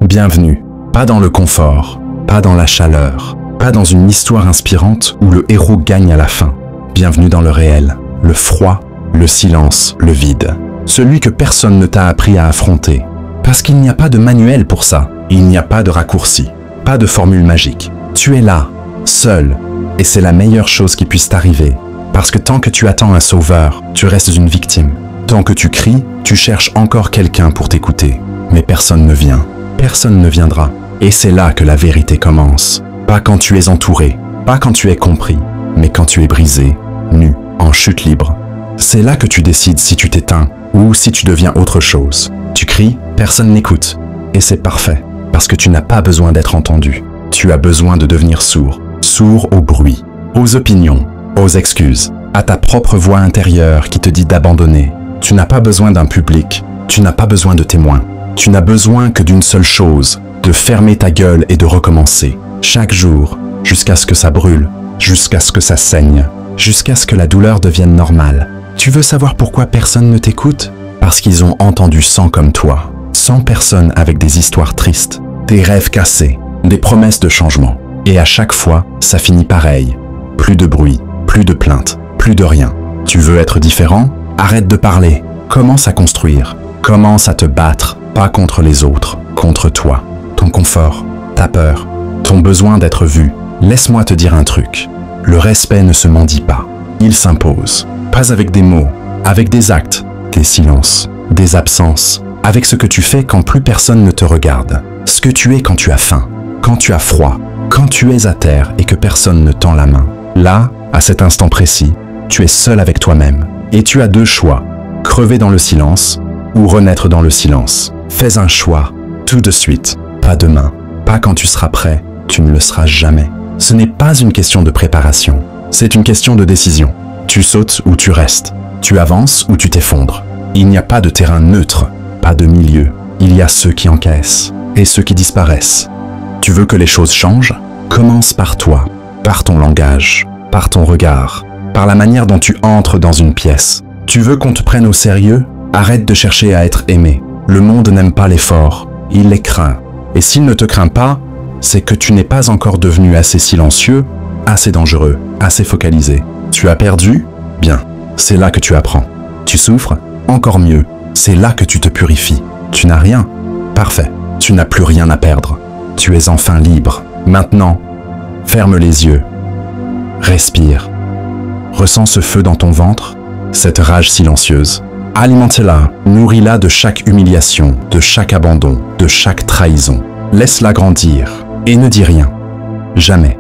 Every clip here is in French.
Bienvenue, pas dans le confort, pas dans la chaleur, pas dans une histoire inspirante où le héros gagne à la fin. Bienvenue dans le réel, le froid, le silence, le vide. Celui que personne ne t'a appris à affronter. Parce qu'il n'y a pas de manuel pour ça, il n'y a pas de raccourci, pas de formule magique. Tu es là, seul, et c'est la meilleure chose qui puisse t'arriver. Parce que tant que tu attends un sauveur, tu restes une victime. Tant que tu cries, tu cherches encore quelqu'un pour t'écouter. Mais personne ne vient, personne ne viendra. Et c'est là que la vérité commence. Pas quand tu es entouré, pas quand tu es compris, mais quand tu es brisé, nu, en chute libre. C'est là que tu décides si tu t'éteins ou si tu deviens autre chose. Tu cries, personne n'écoute. Et c'est parfait, parce que tu n'as pas besoin d'être entendu. Tu as besoin de devenir sourd. Sourd au bruit, aux opinions, aux excuses, à ta propre voix intérieure qui te dit d'abandonner. Tu n'as pas besoin d'un public, tu n'as pas besoin de témoins. Tu n'as besoin que d'une seule chose, de fermer ta gueule et de recommencer. Chaque jour, jusqu'à ce que ça brûle, jusqu'à ce que ça saigne, jusqu'à ce que la douleur devienne normale. Tu veux savoir pourquoi personne ne t'écoute? Parce qu'ils ont entendu 100 comme toi. 100 personnes avec des histoires tristes, des rêves cassés, des promesses de changement. Et à chaque fois, ça finit pareil. Plus de bruit, plus de plaintes, plus de rien. Tu veux être différent? Arrête de parler. Commence à construire. Commence à te battre, pas contre les autres, contre toi. Ton confort, ta peur, ton besoin d'être vu. Laisse-moi te dire un truc. Le respect ne se mendie pas. Il s'impose. Pas avec des mots, avec des actes, des silences, des absences, avec ce que tu fais quand plus personne ne te regarde. Ce que tu es quand tu as faim, quand tu as froid, quand tu es à terre et que personne ne tend la main. Là, à cet instant précis, tu es seul avec toi-même. Et tu as deux choix. Crever dans le silence ou renaître dans le silence. Fais un choix, tout de suite, pas demain, pas quand tu seras prêt, tu ne le seras jamais. Ce n'est pas une question de préparation, c'est une question de décision. Tu sautes ou tu restes, tu avances ou tu t'effondres. Il n'y a pas de terrain neutre, pas de milieu. Il y a ceux qui encaissent et ceux qui disparaissent. Tu veux que les choses changent? Commence par toi, par ton langage, par ton regard, par la manière dont tu entres dans une pièce. Tu veux qu'on te prenne au sérieux? Arrête de chercher à être aimé. Le monde n'aime pas les forts, il les craint. Et s'il ne te craint pas, c'est que tu n'es pas encore devenu assez silencieux, assez dangereux, assez focalisé. Tu as perdu? Bien, c'est là que tu apprends. Tu souffres? Encore mieux, c'est là que tu te purifies. Tu n'as rien? Parfait, tu n'as plus rien à perdre. Tu es enfin libre. Maintenant, ferme les yeux. Respire. Ressens ce feu dans ton ventre, cette rage silencieuse. Alimente-la, nourris-la de chaque humiliation, de chaque abandon, de chaque trahison. Laisse-la grandir et ne dis rien. Jamais.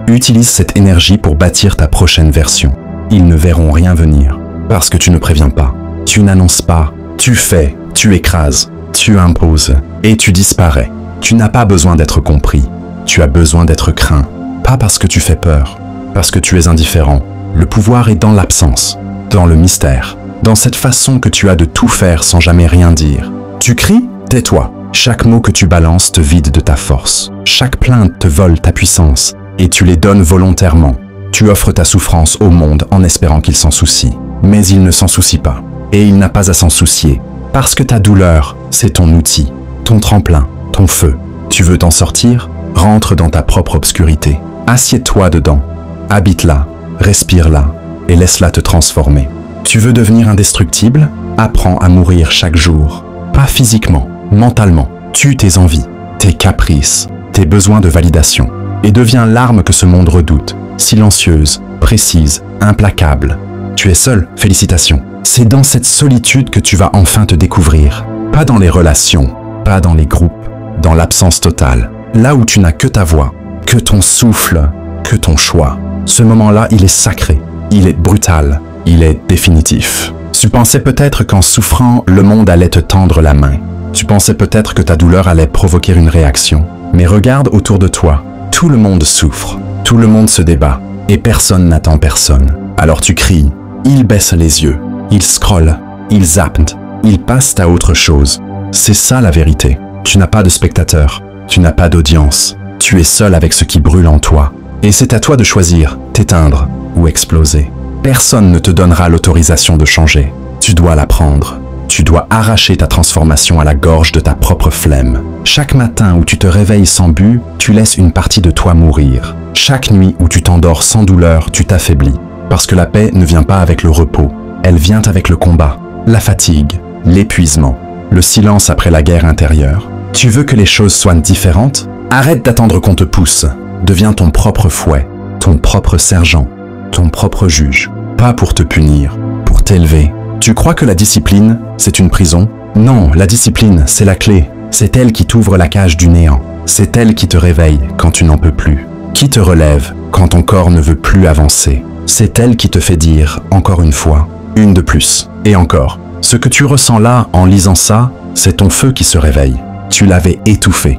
Utilise cette énergie pour bâtir ta prochaine version. Ils ne verront rien venir parce que tu ne préviens pas. Tu n'annonces pas, tu fais, tu écrases, tu imposes et tu disparais. Tu n'as pas besoin d'être compris. Tu as besoin d'être craint. Pas parce que tu fais peur, parce que tu es indifférent. Le pouvoir est dans l'absence, dans le mystère, dans cette façon que tu as de tout faire sans jamais rien dire. Tu cries? Tais-toi. Chaque mot que tu balances te vide de ta force. Chaque plainte te vole ta puissance et tu les donnes volontairement. Tu offres ta souffrance au monde en espérant qu'il s'en soucie. Mais il ne s'en soucie pas. Et il n'a pas à s'en soucier. Parce que ta douleur, c'est ton outil, ton tremplin, ton feu. Tu veux t'en sortir? Rentre dans ta propre obscurité. Assieds-toi dedans. Habite-la, respire-la et laisse-la te transformer. Tu veux devenir indestructible? Apprends à mourir chaque jour. Pas physiquement, mentalement. Tue tes envies, tes caprices, tes besoins de validation. Et deviens l'arme que ce monde redoute. Silencieuse, précise, implacable. Tu es seul, félicitations. C'est dans cette solitude que tu vas enfin te découvrir. Pas dans les relations, pas dans les groupes, dans l'absence totale. Là où tu n'as que ta voix, que ton souffle, que ton choix. Ce moment-là, il est sacré, il est brutal, il est définitif. Tu pensais peut-être qu'en souffrant, le monde allait te tendre la main. Tu pensais peut-être que ta douleur allait provoquer une réaction. Mais regarde autour de toi, tout le monde souffre, tout le monde se débat, et personne n'attend personne. Alors tu cries, ils baissent les yeux, ils scrollent, ils zappent, ils passent à autre chose. C'est ça la vérité. Tu n'as pas de spectateurs, tu n'as pas d'audience, tu es seul avec ce qui brûle en toi. Et c'est à toi de choisir, t'éteindre ou exploser. Personne ne te donnera l'autorisation de changer. Tu dois la prendre. Tu dois arracher ta transformation à la gorge de ta propre flemme. Chaque matin où tu te réveilles sans but, tu laisses une partie de toi mourir. Chaque nuit où tu t'endors sans douleur, tu t'affaiblis. Parce que la paix ne vient pas avec le repos, elle vient avec le combat, la fatigue, l'épuisement, le silence après la guerre intérieure. Tu veux que les choses soient différentes? Arrête d'attendre qu'on te pousse. Deviens ton propre fouet, ton propre sergent, ton propre juge. Pas pour te punir, pour t'élever. Tu crois que la discipline, c'est une prison? Non, la discipline, c'est la clé. C'est elle qui t'ouvre la cage du néant. C'est elle qui te réveille quand tu n'en peux plus. Qui te relève quand ton corps ne veut plus avancer. C'est elle qui te fait dire, encore une fois, une de plus. Et encore. Ce que tu ressens là, en lisant ça, c'est ton feu qui se réveille. Tu l'avais étouffé.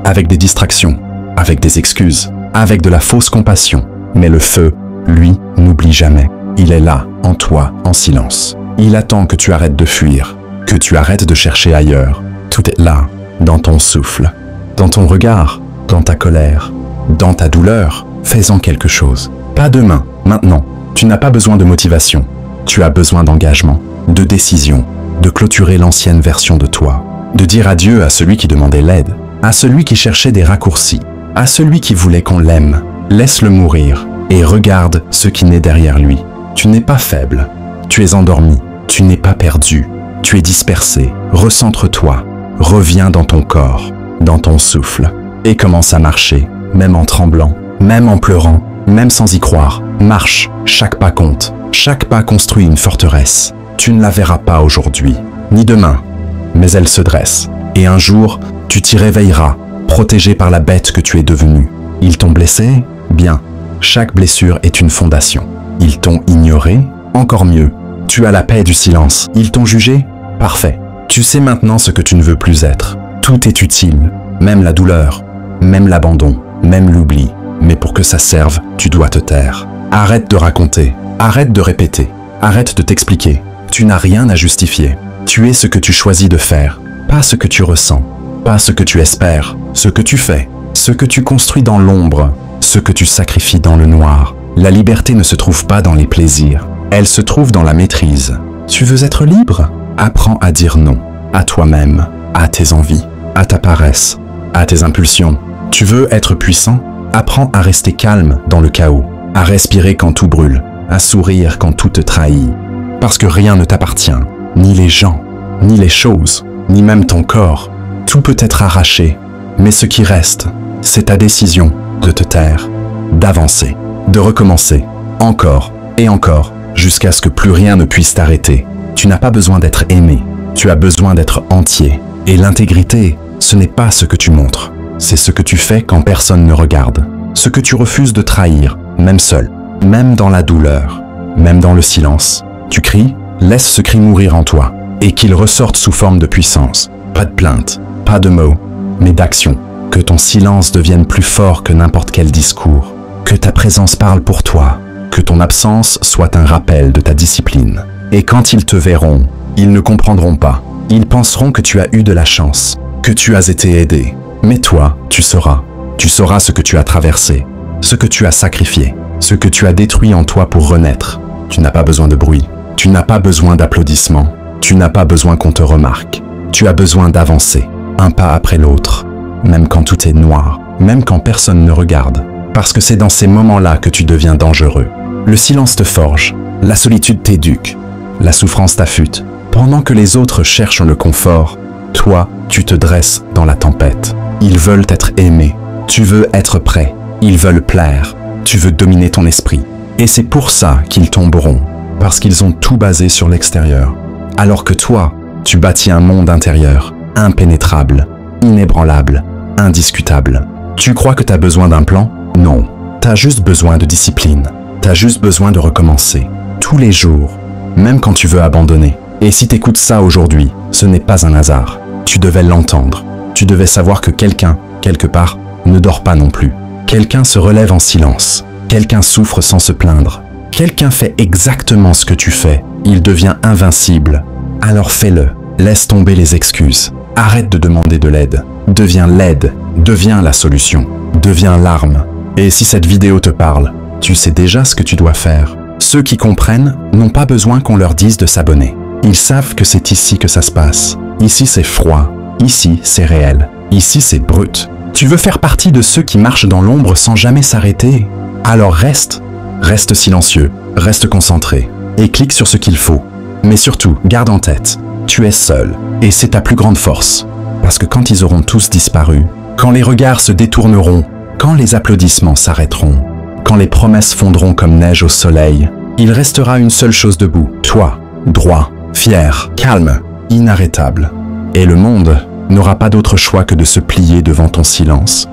Avec des distractions, avec des excuses, avec de la fausse compassion. Mais le feu, lui, n'oublie jamais. Il est là, en toi, en silence. Il attend que tu arrêtes de fuir, que tu arrêtes de chercher ailleurs. Tout est là, dans ton souffle, dans ton regard, dans ta colère, dans ta douleur. Fais-en quelque chose. Pas demain, maintenant. Tu n'as pas besoin de motivation. Tu as besoin d'engagement, de décision, de clôturer l'ancienne version de toi, de dire adieu à celui qui demandait l'aide, à celui qui cherchait des raccourcis, à celui qui voulait qu'on l'aime. Laisse-le mourir et regarde ce qui naît derrière lui. Tu n'es pas faible. Tu es endormi, tu n'es pas perdu, tu es dispersé. Recentre-toi, reviens dans ton corps, dans ton souffle, et commence à marcher, même en tremblant, même en pleurant, même sans y croire. Marche, chaque pas compte, chaque pas construit une forteresse. Tu ne la verras pas aujourd'hui, ni demain, mais elle se dresse. Et un jour, tu t'y réveilleras, protégé par la bête que tu es devenue. Ils t'ont blessé? Bien. Chaque blessure est une fondation. Ils t'ont ignoré? Encore mieux, tu as la paix du silence. Ils t'ont jugé? Parfait. Tu sais maintenant ce que tu ne veux plus être. Tout est utile, même la douleur, même l'abandon, même l'oubli. Mais pour que ça serve, tu dois te taire. Arrête de raconter, arrête de répéter, arrête de t'expliquer. Tu n'as rien à justifier. Tu es ce que tu choisis de faire, pas ce que tu ressens, pas ce que tu espères, ce que tu fais, ce que tu construis dans l'ombre, ce que tu sacrifies dans le noir. La liberté ne se trouve pas dans les plaisirs. Elle se trouve dans la maîtrise. Tu veux être libre? Apprends à dire non, à toi-même, à tes envies, à ta paresse, à tes impulsions. Tu veux être puissant? Apprends à rester calme dans le chaos, à respirer quand tout brûle, à sourire quand tout te trahit. Parce que rien ne t'appartient, ni les gens, ni les choses, ni même ton corps. Tout peut être arraché, mais ce qui reste, c'est ta décision de te taire, d'avancer, de recommencer, encore et encore, jusqu'à ce que plus rien ne puisse t'arrêter. Tu n'as pas besoin d'être aimé, tu as besoin d'être entier. Et l'intégrité, ce n'est pas ce que tu montres, c'est ce que tu fais quand personne ne regarde. Ce que tu refuses de trahir, même seul, même dans la douleur, même dans le silence. Tu cries, laisse ce cri mourir en toi, et qu'il ressorte sous forme de puissance. Pas de plainte, pas de mots, mais d'action. Que ton silence devienne plus fort que n'importe quel discours. Que ta présence parle pour toi. Que ton absence soit un rappel de ta discipline. Et quand ils te verront, ils ne comprendront pas. Ils penseront que tu as eu de la chance, que tu as été aidé. Mais toi, tu sauras. Tu sauras ce que tu as traversé, ce que tu as sacrifié, ce que tu as détruit en toi pour renaître. Tu n'as pas besoin de bruit. Tu n'as pas besoin d'applaudissements. Tu n'as pas besoin qu'on te remarque. Tu as besoin d'avancer, un pas après l'autre. Même quand tout est noir, même quand personne ne regarde. Parce que c'est dans ces moments-là que tu deviens dangereux. Le silence te forge, la solitude t'éduque, la souffrance t'affûte. Pendant que les autres cherchent le confort, toi, tu te dresses dans la tempête. Ils veulent être aimés, tu veux être prêt, ils veulent plaire, tu veux dominer ton esprit. Et c'est pour ça qu'ils tomberont, parce qu'ils ont tout basé sur l'extérieur. Alors que toi, tu bâtis un monde intérieur, impénétrable, inébranlable, indiscutable. Tu crois que tu as besoin d'un plan? Non, tu as juste besoin de discipline. Tu as juste besoin de recommencer, tous les jours, même quand tu veux abandonner. Et si tu écoutes ça aujourd'hui, ce n'est pas un hasard. Tu devais l'entendre. Tu devais savoir que quelqu'un, quelque part, ne dort pas non plus. Quelqu'un se relève en silence. Quelqu'un souffre sans se plaindre. Quelqu'un fait exactement ce que tu fais. Il devient invincible. Alors fais-le. Laisse tomber les excuses. Arrête de demander de l'aide. Deviens l'aide. Deviens la solution. Deviens l'arme. Et si cette vidéo te parle, tu sais déjà ce que tu dois faire. Ceux qui comprennent n'ont pas besoin qu'on leur dise de s'abonner. Ils savent que c'est ici que ça se passe. Ici c'est froid, ici c'est réel, ici c'est brut. Tu veux faire partie de ceux qui marchent dans l'ombre sans jamais s'arrêter? Alors reste silencieux, reste concentré, et clique sur ce qu'il faut. Mais surtout, garde en tête, tu es seul, et c'est ta plus grande force. Parce que quand ils auront tous disparu, quand les regards se détourneront, quand les applaudissements s'arrêteront, quand les promesses fondront comme neige au soleil, il restera une seule chose debout, toi, droit, fier, calme, inarrêtable. Et le monde n'aura pas d'autre choix que de se plier devant ton silence.